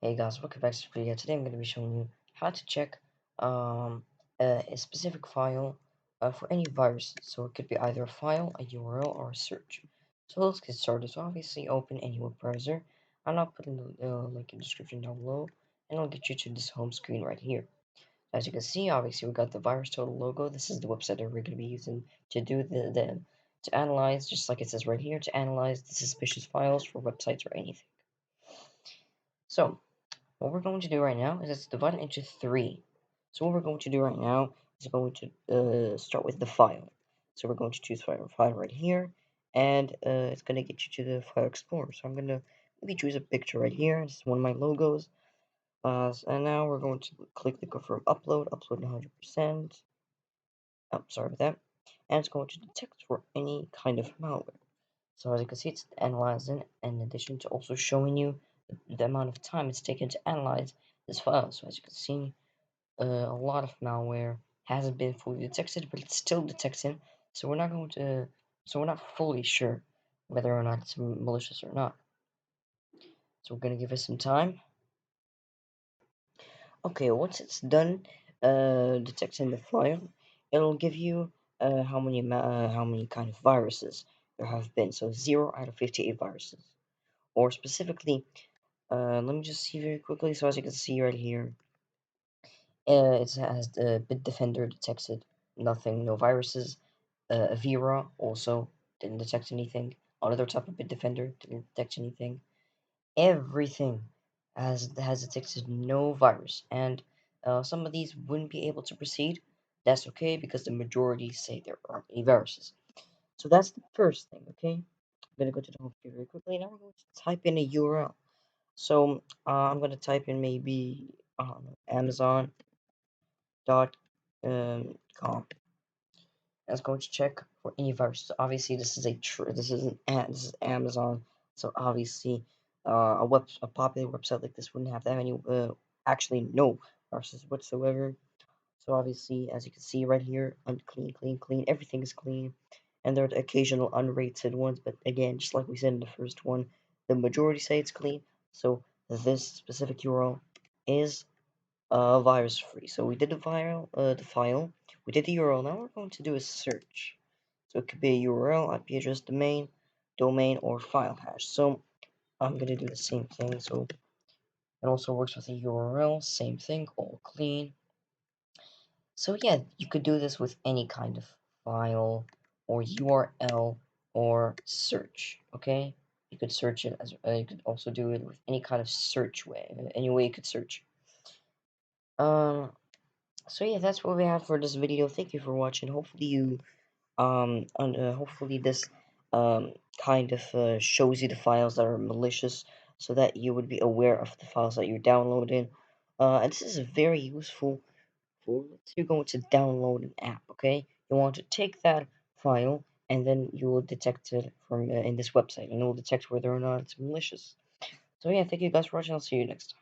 Hey guys, welcome back to the video. Today I'm going to be showing you how to check um, a specific file for any virus. So it could be either a file, a URL, or a search. So let's get started. So obviously open any web browser. I'll put in the link in the description down below, and it'll get you to this home screen right here. As you can see, obviously we got the VirusTotal logo. This is the website that we're going to be using to do to analyze, just like it says right here, to analyze the suspicious files for websites or anything. So what we're going to do right now is it's divided into three. So what we're going to do right now is going to start with the file. So we're going to choose file right here, and it's going to get you to the file explorer. So I'm going to maybe choose a picture right here. This is one of my logos. And now we're going to click the confirm upload 100%. Oh, sorry about that. And it's going to detect for any kind of malware. So as you can see, it's analyzing in addition to also showing you the amount of time it's taken to analyze this file. So as you can see, a lot of malware hasn't been fully detected, but it's still detecting. So we're not fully sure whether or not it's malicious or not. So we're gonna give it some time. Okay, once it's done detecting the file, it'll give you how many kind of viruses there have been. So 0 out of 58 viruses, or specifically. Let me just see very quickly. So as you can see right here, it has the Bitdefender detected nothing, no viruses. Avira also didn't detect anything. Another type of Bitdefender didn't detect anything. Everything has detected no virus, and some of these wouldn't be able to proceed. That's okay because the majority say there aren't any viruses. So that's the first thing. Okay, I'm gonna go to the home page very quickly. Now we're going to type in a URL. So I'm gonna type in maybe Amazon dot com. It's going to check for any viruses. Obviously, this is this is Amazon, so obviously a popular website like this wouldn't have that many actually no viruses whatsoever. So obviously, as you can see right here, unclean, clean, clean, everything is clean, and there are the occasional unrated ones. But again, just like we said in the first one, the majority say it's clean. So this specific URL is virus free. So we did the file, we did the URL. Now we're going to do a search. So it could be a URL, IP address, domain, or file hash. So I'm gonna do the same thing. So it also works with a URL, same thing, all clean. So yeah, you could do this with any kind of file or URL or search. Okay, you could search it as you could also do it with any kind of search way, any way you could search. Um, So yeah, that's what we have for this video. Thank you for watching. Hopefully this um kind of shows you the files that are malicious, so that you would be aware of the files that you're downloading. And this is very useful for let's say you're going to download an app. Okay, you want to take that file and then you will detect it from in this website, and it will detect whether or not it's malicious. So yeah, thank you guys for watching. I'll see you next time.